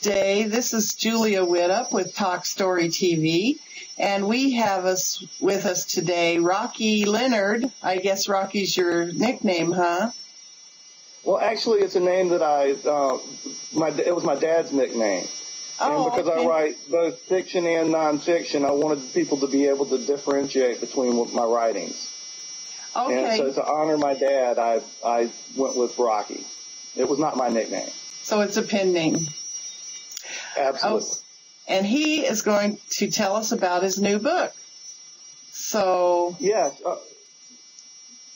day. This is Julia Widdop with Talk Story TV, and we have with us today Rocky Leonard. I guess Rocky's your nickname, huh? Well, actually, it's a name that it was my dad's nickname. Oh, and because okay. I write both fiction and nonfiction, I wanted people to be able to differentiate between my writings. Okay. And so to honor my dad, I went with Rocky. It was not my nickname. So it's a pen name. Absolutely. Oh, and he is going to tell us about his new book. So. Yes.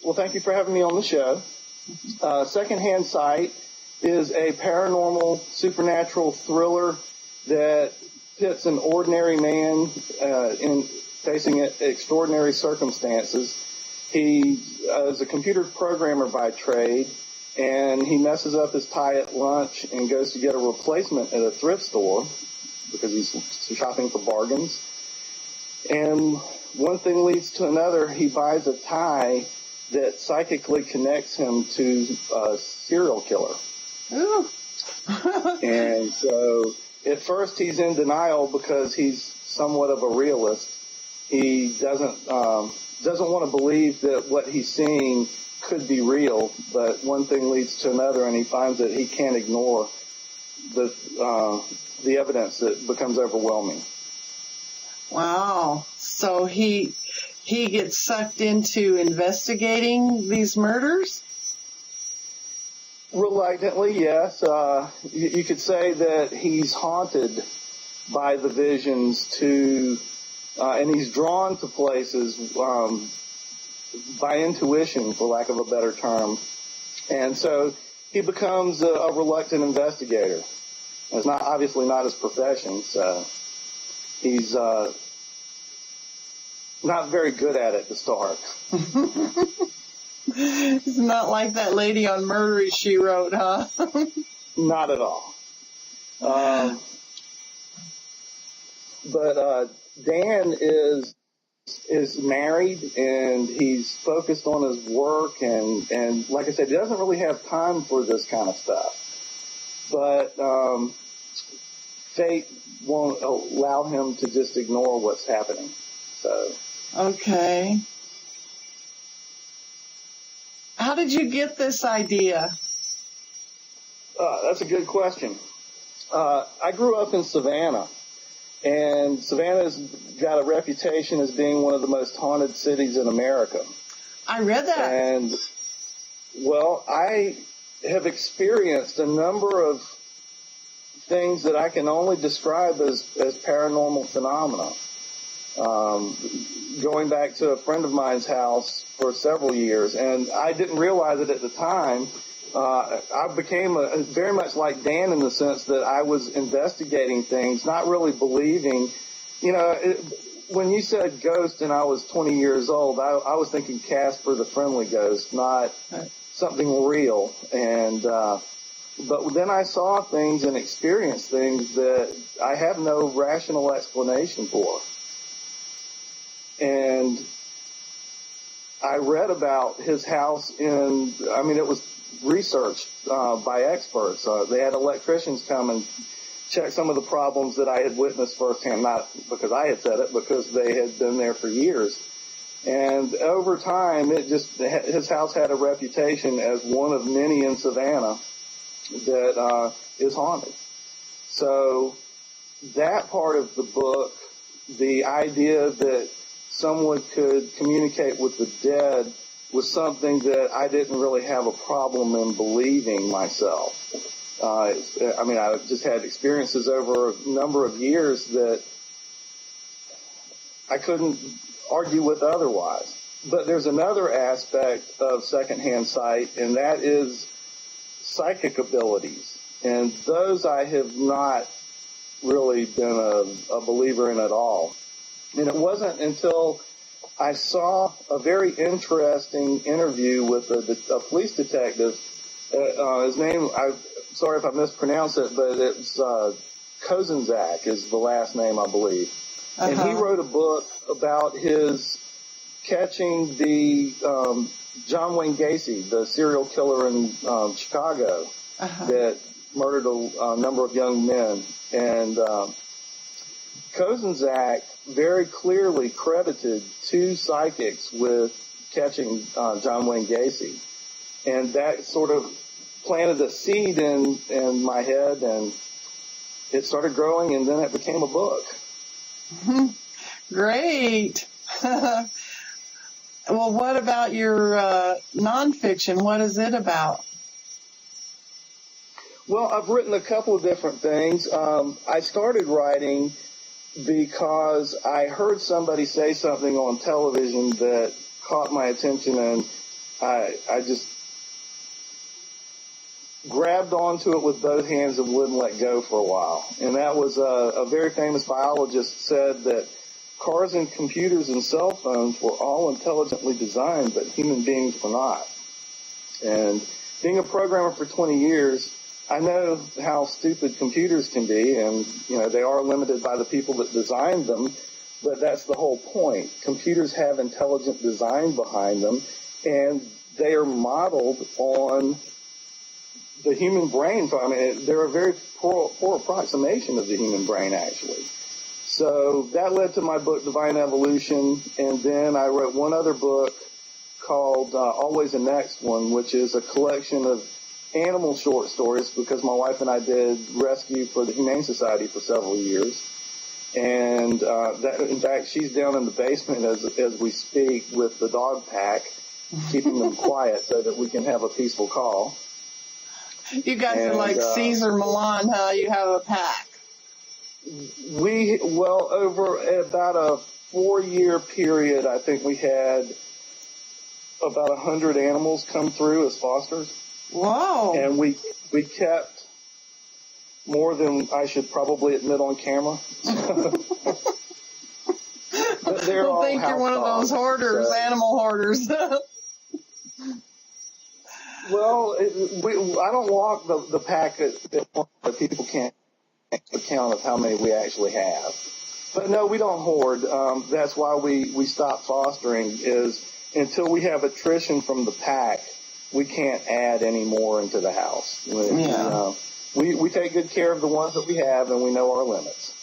Well, thank you for having me on the show. Secondhand Sight is a paranormal, supernatural thriller that pits an ordinary man in facing extraordinary circumstances. He is a computer programmer by trade, and he messes up his tie at lunch and goes to get a replacement at a thrift store because he's shopping for bargains. And one thing leads to another. He buys a tie that psychically connects him to a serial killer. Ooh. And so at first he's in denial because he's somewhat of a realist. He doesn't want to believe that what he's seeing could be real, but one thing leads to another, and he finds that he can't ignore the evidence that becomes overwhelming. Wow. So he gets sucked into investigating these murders? Reluctantly, yes. You could say that he's haunted by the visions and he's drawn to places by intuition, for lack of a better term. And so he becomes a reluctant investigator. It's obviously not his profession, so he's not very good at it to start. It's not like that lady on Murder, She Wrote, huh? Not at all. But Dan is married, and he's focused on his work, and like I said, he doesn't really have time for this kind of stuff. But fate won't allow him to just ignore what's happening. So. Okay. How did you get this idea? That's a good question. I grew up in Savannah, and Savannah's got a reputation as being one of the most haunted cities in America. I read that. And, well, I have experienced a number of things that I can only describe as paranormal phenomena. Going back to a friend of mine's house for several years, and I didn't realize it at the time. I became very much like Dan in the sense that I was investigating things, not really believing. When you said ghost and I was 20 years old, I was thinking Casper the Friendly Ghost, not something real. And but then I saw things and experienced things that I have no rational explanation for. And I read about his house it was researched by experts. They had electricians come and check some of the problems that I had witnessed firsthand, not because I had said it, because they had been there for years. And over time, his house had a reputation as one of many in Savannah that is haunted. So that part of the book, the idea that someone could communicate with the dead, was something that I didn't really have a problem in believing myself. I just had experiences over a number of years that I couldn't argue with otherwise. But there's another aspect of Secondhand Sight, and that is psychic abilities. And those I have not really been a believer in at all. And it wasn't until I saw a very interesting interview with a police detective. His name, I'm sorry if I mispronounce it, but it's Kozenzak is the last name, I believe. Uh-huh. And he wrote a book about his catching the John Wayne Gacy, the serial killer in Chicago, that murdered a number of young men. And Cozen's Act very clearly credited two psychics with catching John Wayne Gacy. And that sort of planted a seed in my head, and it started growing, and then it became a book. Great. Well, what about your nonfiction? What is it about? Well, I've written a couple of different things. I started writing because I heard somebody say something on television that caught my attention, and I just grabbed onto it with both hands and wouldn't let go for a while. And that was a very famous biologist said that cars and computers and cell phones were all intelligently designed, but human beings were not. And being a programmer for 20 years, I know how stupid computers can be, and they are limited by the people that designed them, but that's the whole point. Computers have intelligent design behind them, and they are modeled on the human brain. I mean, they're a very poor approximation of the human brain, actually. So that led to my book, Divine Evolution, and then I wrote one other book called Always the Next One, which is a collection of animal short stories, because my wife and I did rescue for the Humane Society for several years. And that, in fact, she's down in the basement as we speak with the dog pack, keeping them quiet so that we can have a peaceful call. You guys are like Caesar Milan, huh? You have a pack. Over about a 4-year period, I think we had about 100 animals come through as fosters. Whoa. And we kept more than I should probably admit on camera. Well, think you're one of those hoarders, animal hoarders. Well, I don't walk the pack that people can't account of how many we actually have. But no, we don't hoard. That's why we stopped fostering, is until we have attrition from the pack, we can't add any more into the house. Yeah. We take good care of the ones that we have, and we know our limits.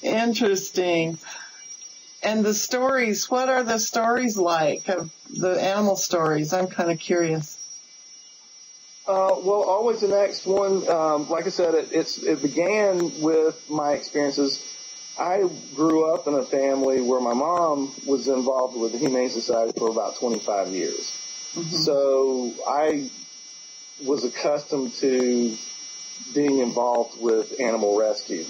Interesting. And the stories, what are the stories like, of the animal stories? I'm kind of curious. Always the Next One, like I said, it began with my experiences. I grew up in a family where my mom was involved with the Humane Society for about 25 years. Mm-hmm. So I was accustomed to being involved with animal rescue.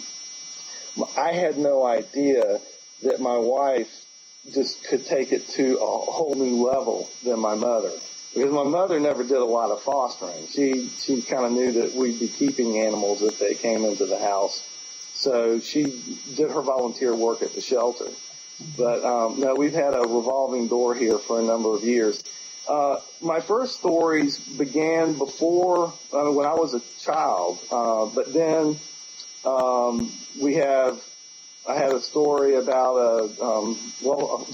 I had no idea that my wife just could take it to a whole new level than my mother. Because my mother never did a lot of fostering. She kind of knew that we'd be keeping animals if they came into the house. So she did her volunteer work at the shelter. But no, we've had a revolving door here for a number of years. My first stories began before, when I was a child. But then I had a story about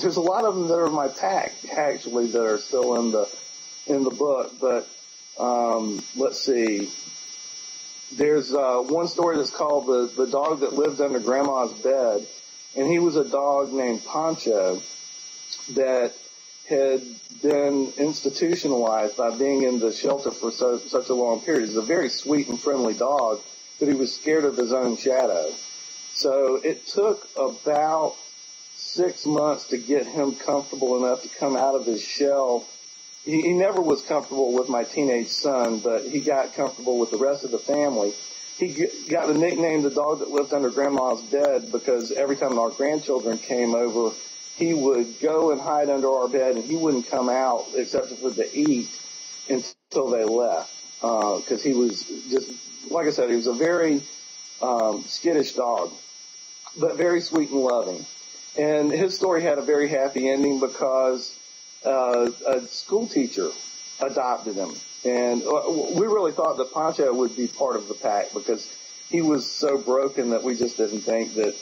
there's a lot of them that are in my pack, actually, that are still in the book. But let's see. There's one story that's called the Dog That Lived Under Grandma's Bed, and he was a dog named Poncho that had been institutionalized by being in the shelter for such a long period. He's a very sweet and friendly dog, but he was scared of his own shadow. So it took about 6 months to get him comfortable enough to come out of his shell. He never was comfortable with my teenage son, but he got comfortable with the rest of the family. He got the nickname The Dog That Lived Under Grandma's Bed because every time our grandchildren came over, he would go and hide under our bed, and he wouldn't come out except for to eat until they left. Because he was just, like I said, he was a very skittish dog, but very sweet and loving. And his story had a very happy ending because a school teacher adopted him. And we really thought that Poncho would be part of the pack because he was so broken that we just didn't think that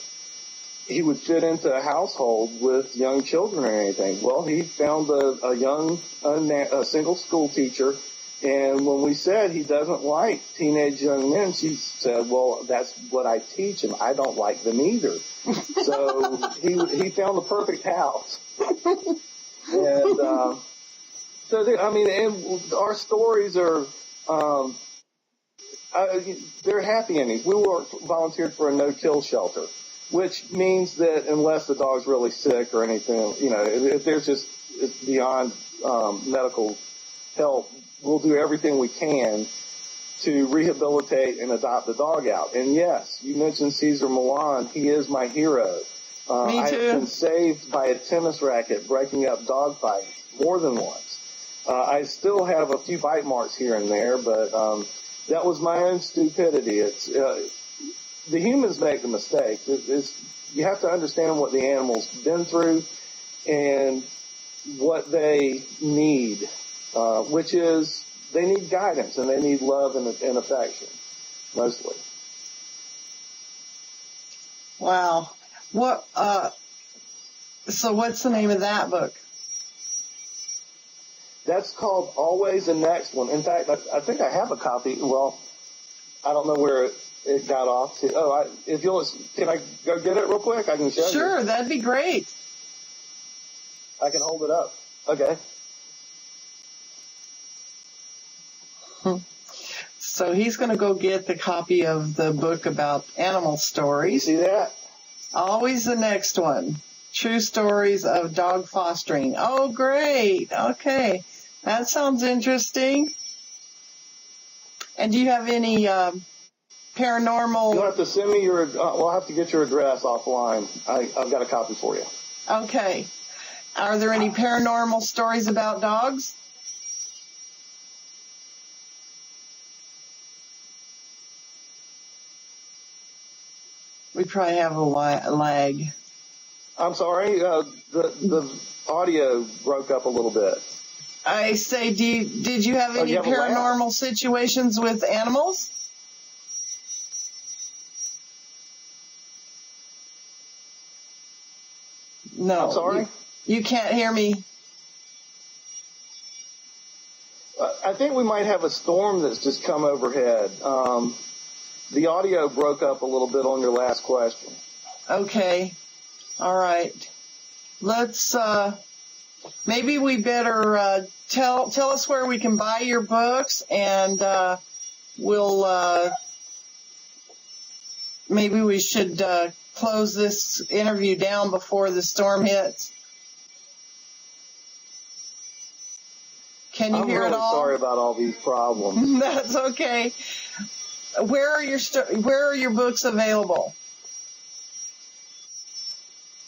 he would fit into a household with young children or anything. Well, he found a young, a single school teacher And when we said he doesn't like teenage young men, she said, well, that's what I teach him. I don't like them either. So he found the perfect house. And and our stories are they're happy endings. We volunteered for a no-kill shelter, which means that unless the dog's really sick or anything, if there's just it's beyond medical help, we'll do everything we can to rehabilitate and adopt the dog out. And yes, you mentioned Cesar Millan. He is my hero. Me too. I've been saved by a tennis racket breaking up dog fights more than once. I still have a few bite marks here and there, but that was my own stupidity. It's the humans make the mistakes. You have to understand what the animal's been through and what they need, which is they need guidance and they need love and affection, mostly. Wow. So what's the name of that book? That's called Always the Next One. In fact, I think I have a copy. Well, I don't know where it got off to. Can I go get it real quick? I can show you. Sure, that'd be great. I can hold it up. Okay. So he's going to go get the copy of the book about animal stories. You see that? Always the Next One. True Stories of Dog Fostering. Oh, great. Okay. That sounds interesting. And do you have any paranormal... You'll have to send me your... we'll have to get your address offline. I've got a copy for you. Okay. Are there any paranormal stories about dogs? We probably have a lag. I'm sorry, the audio broke up a little bit. I say, did you have any paranormal situations with animals? No. I'm sorry? You can't hear me. I think we might have a storm that's just come overhead. The audio broke up a little bit on your last question. Okay. All right. Let's, maybe we better, tell us where we can buy your books and, we'll, maybe we should, close this interview down before the storm hits. Can you hear it all? I'm really sorry about all these problems. That's okay. Where are your books available?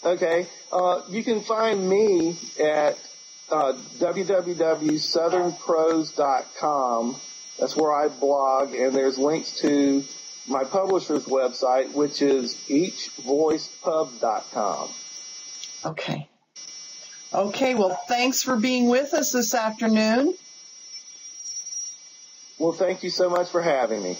Okay. You can find me at www.southernpros.com. That's where I blog, and there's links to my publisher's website, which is eachvoicepub.com. Okay. Okay, well, thanks for being with us this afternoon. Well, thank you so much for having me.